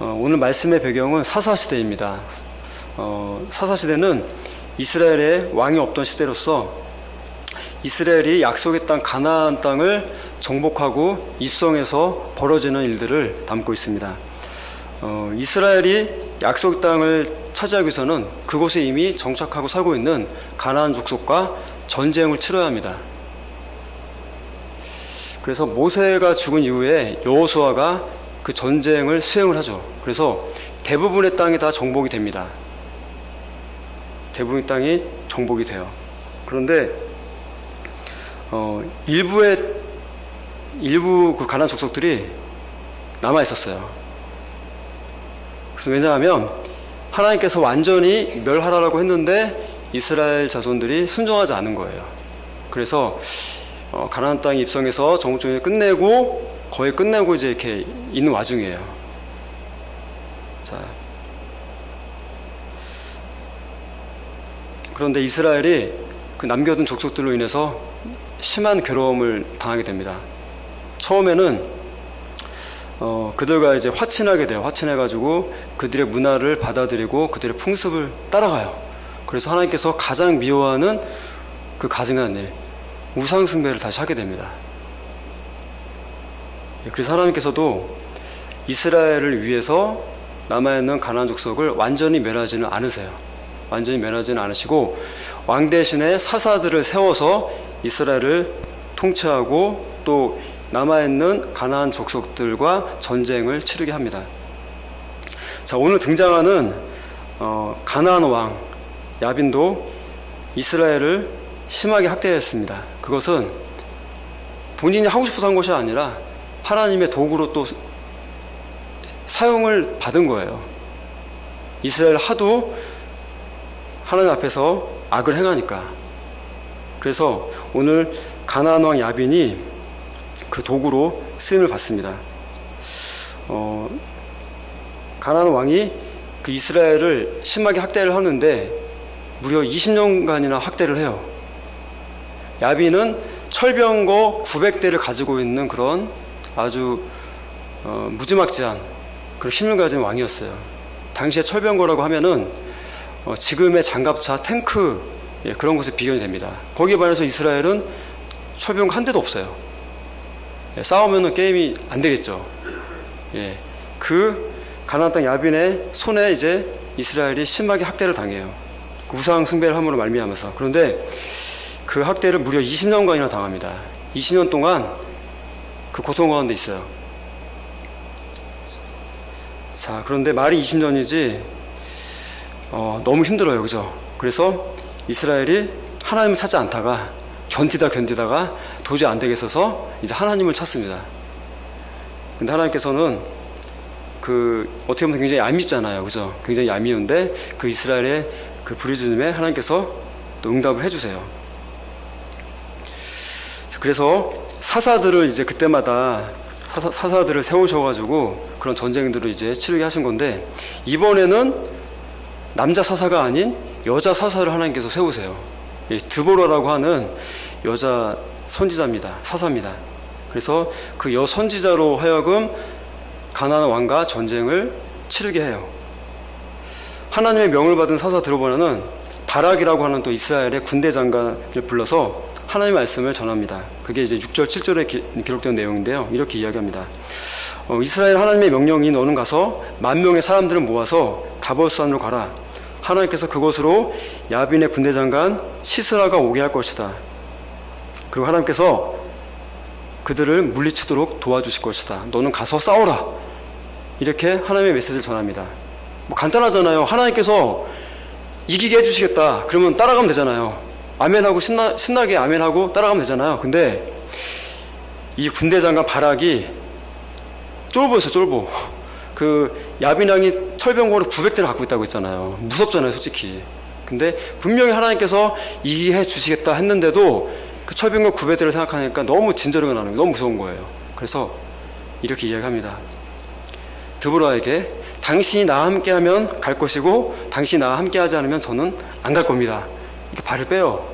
오늘 말씀의 배경은 사사시대입니다. 사사시대는 이스라엘에 왕이 없던 시대로서 이스라엘이 약속의 땅 가나안 땅을 정복하고 입성해서 벌어지는 일들을 담고 있습니다. 이스라엘이 약속 땅을 차지하기 위해서는 그곳에 이미 정착하고 살고 있는 가나안 족속과 전쟁을 치러야 합니다. 그래서 모세가 죽은 이후에 여호수아가 그 전쟁을 수행을 하죠. 그래서 대부분의 땅이 다 정복이 됩니다. 대부분의 땅이 정복이 돼요. 그런데 일부 그 가나안 족속들이 남아 있었어요. 그래서 왜냐하면 하나님께서 완전히 멸하라고 했는데 이스라엘 자손들이 순종하지 않은 거예요. 그래서 가나안 땅에 입성해서 정복전을 끝내고 거의 끝내고 이제 이렇게 있는 와중이에요. 자, 그런데 이스라엘이 그 남겨둔 족속들로 인해서 심한 괴로움을 당하게 됩니다. 처음에는 그들과 이제 화친하게 돼요. 화친해가지고 그들의 문화를 받아들이고 그들의 풍습을 따라가요. 그래서 하나님께서 가장 미워하는 그 가증한 일, 우상 숭배를 다시 하게 됩니다. 그래서 하나님께서도 이스라엘을 위해서 남아있는 가나안 족속을 완전히 멸하지는 않으세요. 완전히 멸하지는 않으시고 왕 대신에 사사들을 세워서 이스라엘을 통치하고 또 남아있는 가나안 족속들과 전쟁을 치르게 합니다. 자, 오늘 등장하는 가나안 왕 야빈도 이스라엘을 심하게 학대했습니다. 그것은 본인이 하고 싶어서 한 것이 아니라 하나님의 도구로 또 사용을 받은 거예요. 이스라엘 하도 하나님 앞에서 악을 행하니까. 그래서 오늘 가나안 왕 야빈이 그 도구로 쓰임을 받습니다. 가나안 왕이 그 이스라엘을 심하게 학대를 하는데 무려 20년간이나 학대를 해요. 야빈은 철병거 900대를 가지고 있는 그런 아주 무지막지한 그런 힘을 가진 왕이었어요. 당시에 철병거라고 하면은 지금의 장갑차, 탱크 그런 것에 비견이 됩니다. 거기에 반해서 이스라엘은 철병거 한 대도 없어요. 싸우면은 게임이 안 되겠죠. 그 가나안 땅 야빈의 손에 이제 이스라엘이 심하게 학대를 당해요. 우상 숭배를 함으로 말미암아서. 그런데 그 학대를 무려 20년간이나 당합니다. 20년 동안 그 고통 가운데 있어요. 자, 그런데 말이 20년이지 너무 힘들어요. 그죠? 그래서 이스라엘이 하나님을 찾지 않다가 견디다가 도저히 안 되겠어서 이제 하나님을 찾습니다. 근데 하나님께서는 어떻게 보면 굉장히 얄밉잖아요. 그죠? 굉장히 얄미운데 그 이스라엘의 그 부르짖음에 하나님께서 또 응답을 해주세요. 그래서 사사들을 이제 그때마다 사사들을 세우셔가지고 그런 전쟁들을 이제 치르게 하신 건데 이번에는 남자 사사가 아닌 여자 사사를 하나님께서 세우세요. 드보라라고 하는 여자 선지자입니다. 사사입니다. 그래서 그 여선지자로 하여금 가나안 왕과 전쟁을 치르게 해요. 하나님의 명을 받은 사사 드보라는 바락이라고 하는 또 이스라엘의 군대 장관을 불러서 하나님의 말씀을 전합니다. 그게 이제 6절 7절에 기록된 내용인데요. 이렇게 이야기합니다. 이스라엘 하나님의 명령이 너는 가서 10,000명의 사람들을 모아서 다보스산으로 가라. 하나님께서 그곳으로 야빈의 군대 장관 시스라가 오게 할 것이다. 그리고 하나님께서 그들을 물리치도록 도와주실 것이다. 너는 가서 싸워라. 이렇게 하나님의 메시지를 전합니다. 뭐 간단하잖아요. 하나님께서 이기게 해주시겠다. 그러면 따라가면 되잖아요. 아멘하고 신나게 아멘하고 따라가면 되잖아요. 근데 이 군대 장관 바락이 쫄보였어요. 쫄보. 그 야빈 왕이 철병거를 900대를 갖고 있다고 했잖아요. 무섭잖아요. 솔직히. 근데 분명히 하나님께서 이기게 해주시겠다 했는데도 그 철병거 900대를 생각하니까 너무 진저리가 나는 거예요. 너무 무서운 거예요. 그래서 이렇게 이야기합니다. 드보라에게 당신이 나와 함께하면 갈 것이고 당신이 나와 함께하지 않으면 저는 안 갈 겁니다. 이렇게 발을 빼요.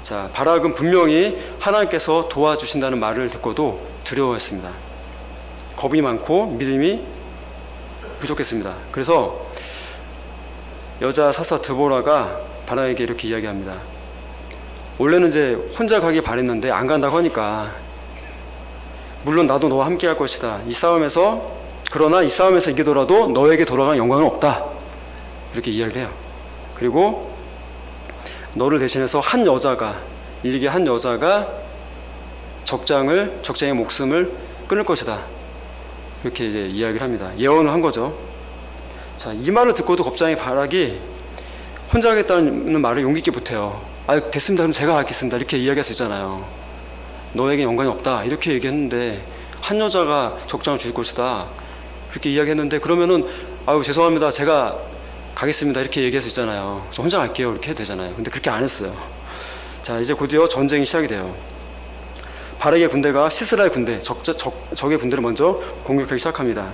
자, 바락은 분명히 하나님께서 도와주신다는 말을 듣고도 두려워했습니다. 겁이 많고 믿음이 부족했습니다. 그래서 여자 사사 드보라가 바락에게 이렇게 이야기합니다. 원래는 이제 혼자 가기 바랬는데 안 간다고 하니까 물론 나도 너와 함께 할 것이다. 그러나 이 싸움에서 이기더라도 너에게 돌아간 영광은 없다. 이렇게 이야기를 해요. 그리고 너를 대신해서 일개 한 여자가 적장의 목숨을 끊을 것이다. 이렇게 이제 이야기를 합니다. 예언을 한 거죠. 자, 이 말을 듣고도 겁장의 바락이 혼자 하겠다는 말을 용기 있게 못해요. 됐습니다. 그럼 제가 하겠습니다. 이렇게 이야기할 수 있잖아요. 너에게 영광이 없다. 이렇게 얘기했는데 한 여자가 적장을 죽일 것이다. 그렇게 이야기했는데 그러면은 죄송합니다. 제가 가겠습니다. 이렇게 얘기할 수 있잖아요. 저 혼자 갈게요. 이렇게 해도 되잖아요. 근데 그렇게 안 했어요. 자, 이제 곧이어 전쟁이 시작이 돼요. 바락의 군대가 시스라의 군대, 적의 군대를 먼저 공격하기 시작합니다.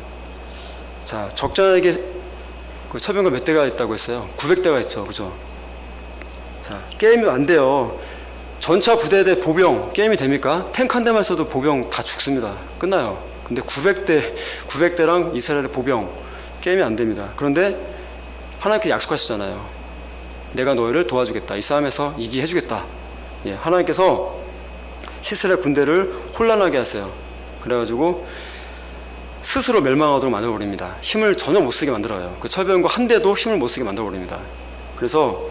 자, 적장에게 그 처병가 몇 대가 있다고 했어요? 900대가 있죠. 그죠? 자, 게임이 안 돼요. 전차 부대대 보병 게임이 됩니까? 탱크 한 대만 써도 보병 다 죽습니다. 끝나요. 근데 900대랑 이스라엘의 보병 게임이 안 됩니다. 그런데 하나님께서 약속하시잖아요. 내가 너희를 도와주겠다. 이 싸움에서 이기게 해주겠다. 예, 하나님께서 시스라엘 군대를 혼란하게 하세요. 그래가지고 스스로 멸망하도록 만들어버립니다. 힘을 전혀 못쓰게 만들어요. 그 철병과 한 대도 힘을 못쓰게 만들어버립니다. 그래서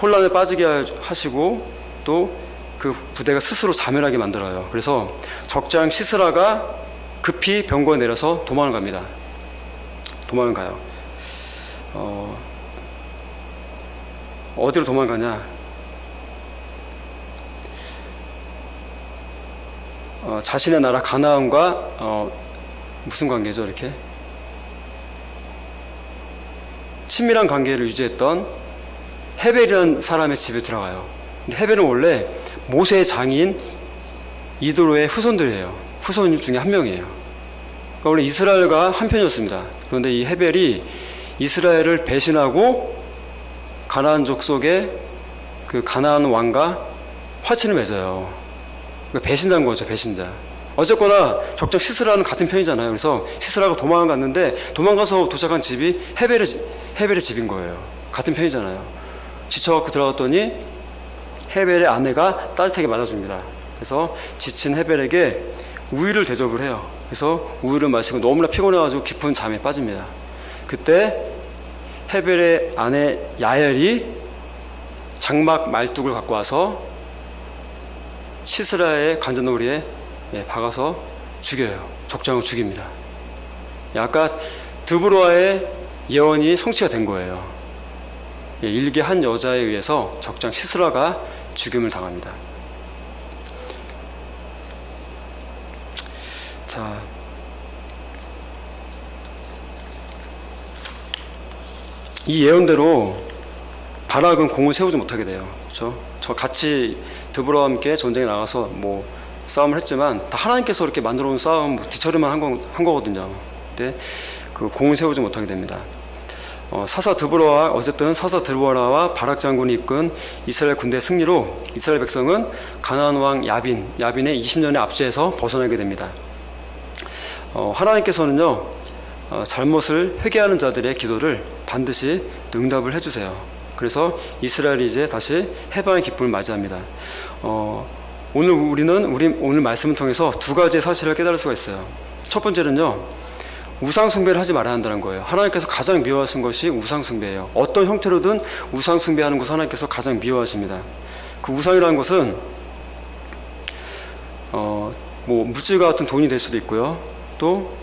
혼란에 빠지게 하시고 또 그 부대가 스스로 자멸하게 만들어요. 그래서 적장 시스라가 급히 병거에 내려서 도망을 갑니다. 도망을 가요. 어디로 도망가냐? 자신의 나라 가나안과 무슨 관계죠? 이렇게 친밀한 관계를 유지했던 헤벨이라는 사람의 집에 들어가요. 근데 헤벨은 원래 모세의 장인 이드로의 후손들이에요. 후손 중에 한 명이에요. 그러니까 원래 이스라엘과 한 편이었습니다. 그런데 이 헤벨이 이스라엘을 배신하고 가나안 족속의 그 가나안 왕과 화친을 맺어요. 그러니까 배신자인 거죠, 배신자. 어쨌거나 적장 시스라는 같은 편이잖아요. 그래서 시스라가 도망을 갔는데 도망가서 도착한 집이 헤벨의 집인 거예요. 같은 편이잖아요. 지쳐갖고 들어갔더니 헤벨의 아내가 따뜻하게 맞아줍니다. 그래서 지친 헤벨에게 우유를 대접을 해요. 그래서 우유를 마시고 너무나 피곤해가지고 깊은 잠에 빠집니다. 그때 헤벨의 아내 야엘이 장막 말뚝을 갖고 와서 시스라의 관자놀이에 박아서 죽여요. 적장을 죽입니다. 아까 드보라의 예언이 성취가 된 거예요. 일개 한 여자에 의해서 적장 시스라가 죽임을 당합니다. 자, 이 예언대로 바락은 공을 세우지 못하게 돼요. 그렇죠? 저 같이 드보라와 함께 전쟁에 나가서 싸움을 했지만 다 하나님께서 이렇게 만들어 온 싸움 뒤처리만 한 거거든요. 근데 그 공을 세우지 못하게 됩니다. 사사 드보라와 바락 장군이 이끈 이스라엘 군대 승리로 이스라엘 백성은 가나안 왕 야빈의 20년의 압제에서 벗어나게 됩니다. 하나님께서는요, 잘못을 회개하는 자들의 기도를 반드시 응답을 해주세요. 그래서 이스라엘이 이제 다시 해방의 기쁨을 맞이합니다. 오늘 말씀을 통해서 두 가지의 사실을 깨달을 수가 있어요. 첫 번째는요, 우상 숭배를 하지 말아야 한다는 거예요. 하나님께서 가장 미워하신 것이 우상 숭배예요. 어떤 형태로든 우상 숭배하는 것을 하나님께서 가장 미워하십니다. 그 우상이라는 것은 물질과 같은 돈이 될 수도 있고요. 또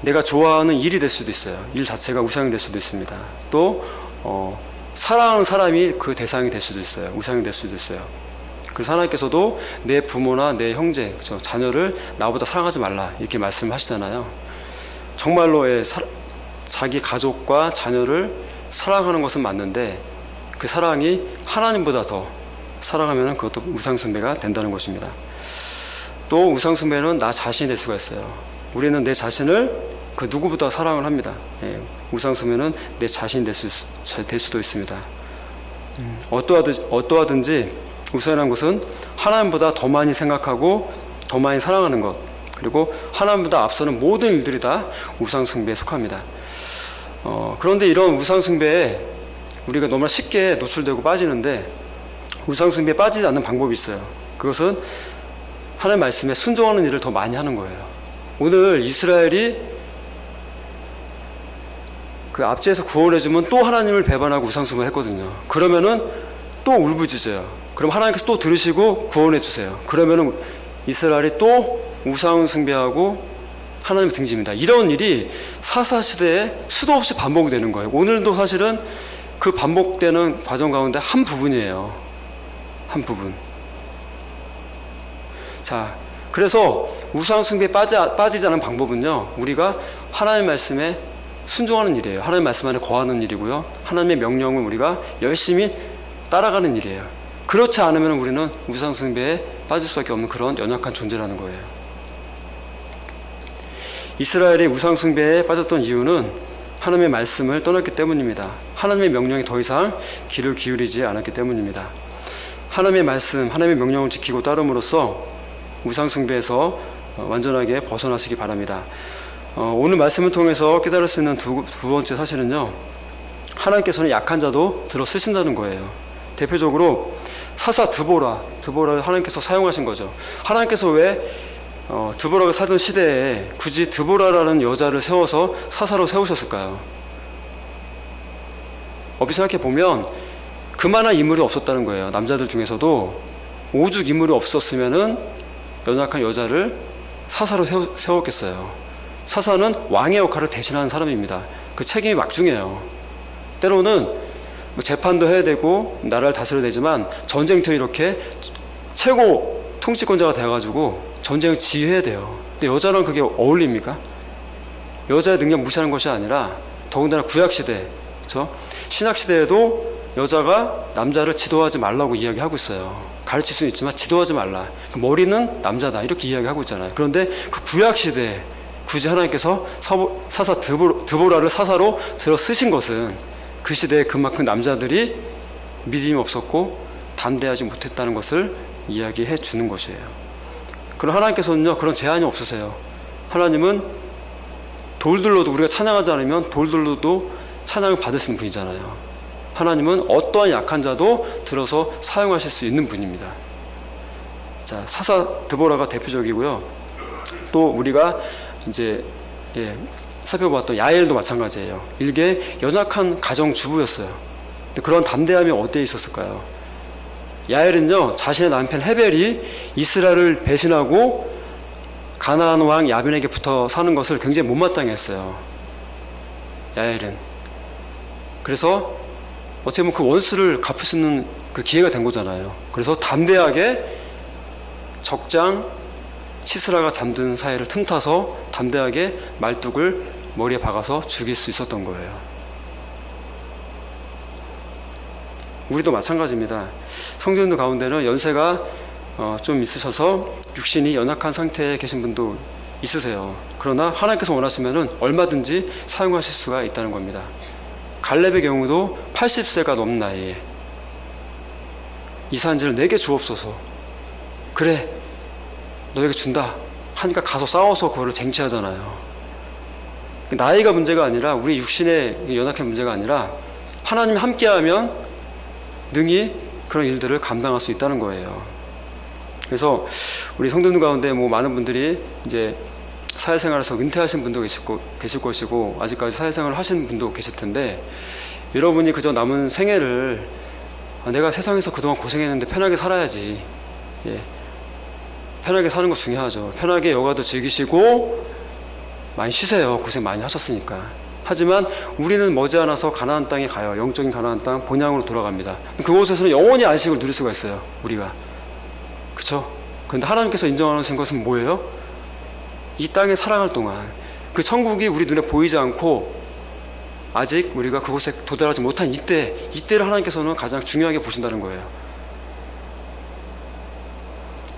내가 좋아하는 일이 될 수도 있어요. 일 자체가 우상이 될 수도 있습니다. 또 사랑하는 사람이 그 대상이 될 수도 있어요. 우상이 될 수도 있어요. 그래서 하나님께서도 내 부모나 내 형제, 자녀를 나보다 사랑하지 말라 이렇게 말씀하시잖아요. 정말로 자기 가족과 자녀를 사랑하는 것은 맞는데 그 사랑이 하나님보다 더 사랑하면 그것도 우상숭배가 된다는 것입니다. 또 우상숭배는 나 자신이 될 수가 있어요. 우리는 내 자신을 그 누구보다 사랑을 합니다. 우상숭배는 내 자신이 될 수도 있습니다. 어떠하든지 우상이라는 것은 하나님보다 더 많이 생각하고 더 많이 사랑하는 것, 그리고 하나님보다 앞서는 모든 일들이 다 우상 숭배에 속합니다. 그런데 이런 우상 숭배에 우리가 너무나 쉽게 노출되고 빠지는데, 우상 숭배에 빠지지 않는 방법이 있어요. 그것은 하나님 말씀에 순종하는 일을 더 많이 하는 거예요. 오늘 이스라엘이 그 압제에서 구원해주면 또 하나님을 배반하고 우상 숭배를 했거든요. 그러면은 또 울부짖어요. 그럼 하나님께서 또 들으시고 구원해주세요. 그러면은 이스라엘이 또 우상 숭배하고 하나님을 등집니다. 이런 일이 사사시대에 수도 없이 반복되는 거예요. 오늘도 사실은 그 반복되는 과정 가운데 한 부분이에요. 한 부분. 자, 그래서 우상 숭배에 빠지지 않은 방법은요, 우리가 하나님의 말씀에 순종하는 일이에요. 하나님의 말씀 안에 거하는 일이고요, 하나님의 명령을 우리가 열심히 따라가는 일이에요. 그렇지 않으면 우리는 우상 숭배에 빠질 수밖에 없는 그런 연약한 존재라는 거예요. 이스라엘이 우상 숭배에 빠졌던 이유는 하나님의 말씀을 떠났기 때문입니다. 하나님의 명령에 더 이상 귀를 기울이지 않았기 때문입니다. 하나님의 말씀, 하나님의 명령을 지키고 따름으로써 우상 숭배에서 완전하게 벗어나시기 바랍니다. 오늘 말씀을 통해서 깨달을 수 있는 두 번째 사실은요, 하나님께서는 약한 자도 들어 쓰신다는 거예요. 대표적으로 사사 드보라를 하나님께서 사용하신 거죠. 하나님께서 왜 드보라가 살던 시대에 굳이 드보라라는 여자를 세워서 사사로 세우셨을까요? 어비 생각해 보면 그만한 인물이 없었다는 거예요. 남자들 중에서도 오죽 인물이 없었으면은 연약한 여자를 사사로 세웠겠어요. 사사는 왕의 역할을 대신하는 사람입니다. 그 책임이 막중해요. 때로는 뭐 재판도 해야 되고 나라를 다스려야 되지만 전쟁터에 이렇게 최고 통치권자가 되어가지고 전쟁을 지휘해야 돼요. 근데 여자랑 그게 어울립니까? 여자의 능력 무시하는 것이 아니라, 더군다나 구약시대, 그렇죠? 신약시대에도 여자가 남자를 지도하지 말라고 이야기하고 있어요. 가르칠 수는 있지만 지도하지 말라. 그 머리는 남자다, 이렇게 이야기하고 있잖아요. 그런데 그 구약시대에 굳이 하나님께서 사사 드보라를 사사로 들어 쓰신 것은 그 시대에 그만큼 남자들이 믿음이 없었고 담대하지 못했다는 것을 이야기해 주는 것이에요. 그럼 하나님께서는요, 그런 제한이 없으세요. 하나님은 돌들로도, 우리가 찬양하지 않으면 돌들로도 찬양을 받으시는 분이잖아요. 하나님은 어떠한 약한 자도 들어서 사용하실 수 있는 분입니다. 자, 사사 드보라가 대표적이고요. 또 우리가 이제 살펴봤던 야엘도 마찬가지예요. 일개 연약한 가정주부였어요. 그런 담대함이 어디에 있었을까요? 야엘은요, 자신의 남편 헤벨이 이스라엘을 배신하고 가나안 왕 야빈에게 붙어 사는 것을 굉장히 못마땅해 했어요. 야엘은. 그래서 어떻게 보면 그 원수를 갚을 수 있는 그 기회가 된 거잖아요. 그래서 담대하게 적장 시스라가 잠든 사이를 틈타서 담대하게 말뚝을 머리에 박아서 죽일 수 있었던 거예요. 우리도 마찬가지입니다. 성도님들 가운데는 연세가 좀 있으셔서 육신이 연약한 상태에 계신 분도 있으세요. 그러나 하나님께서 원하시면 얼마든지 사용하실 수가 있다는 겁니다. 갈렙의 경우도 80세가 넘은 나이에 이 산지를 내게 주옵소서. 그래, 너에게 준다 하니까 가서 싸워서 그거를 쟁취하잖아요. 나이가 문제가 아니라, 우리 육신의 연약한 문제가 아니라, 하나님이 함께하면 능히 그런 일들을 감당할 수 있다는 거예요. 그래서 우리 성도들 가운데 뭐 많은 분들이 이제 사회생활에서 은퇴하신 분도 계실 것이고 아직까지 사회생활을 하시는 분도 계실 텐데, 여러분이 그저 남은 생애를 내가 세상에서 그동안 고생했는데 편하게 살아야지, 편하게 사는 거 중요하죠. 편하게 여가도 즐기시고 많이 쉬세요. 고생 많이 하셨으니까. 하지만 우리는 머지않아서 가나안 땅에 가요. 영적인 가나안 땅, 본향으로 돌아갑니다. 그곳에서는 영원히 안식을 누릴 수가 있어요, 우리가. 그렇죠? 그런데 하나님께서 인정하시는 것은 뭐예요? 이 땅에 살아갈 동안 그 천국이 우리 눈에 보이지 않고 아직 우리가 그곳에 도달하지 못한 이때를 하나님께서는 가장 중요하게 보신다는 거예요.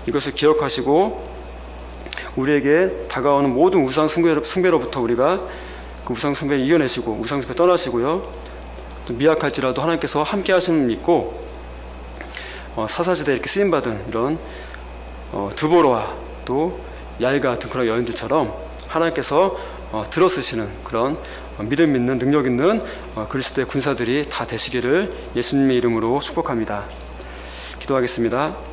이것을 기억하시고 우리에게 다가오는 모든 우상 숭배로부터 우리가 그 우상 숭배를 이겨내시고 우상 숭배 떠나시고요, 또 미약할지라도 하나님께서 함께 하심을 믿고 사사지대에 이렇게 쓰임받은 이런 드보라와 또 야일 같은 그런 여인들처럼 하나님께서 들어쓰시는 그런 믿음 있는 능력 있는 그리스도의 군사들이 다 되시기를 예수님의 이름으로 축복합니다. 기도하겠습니다.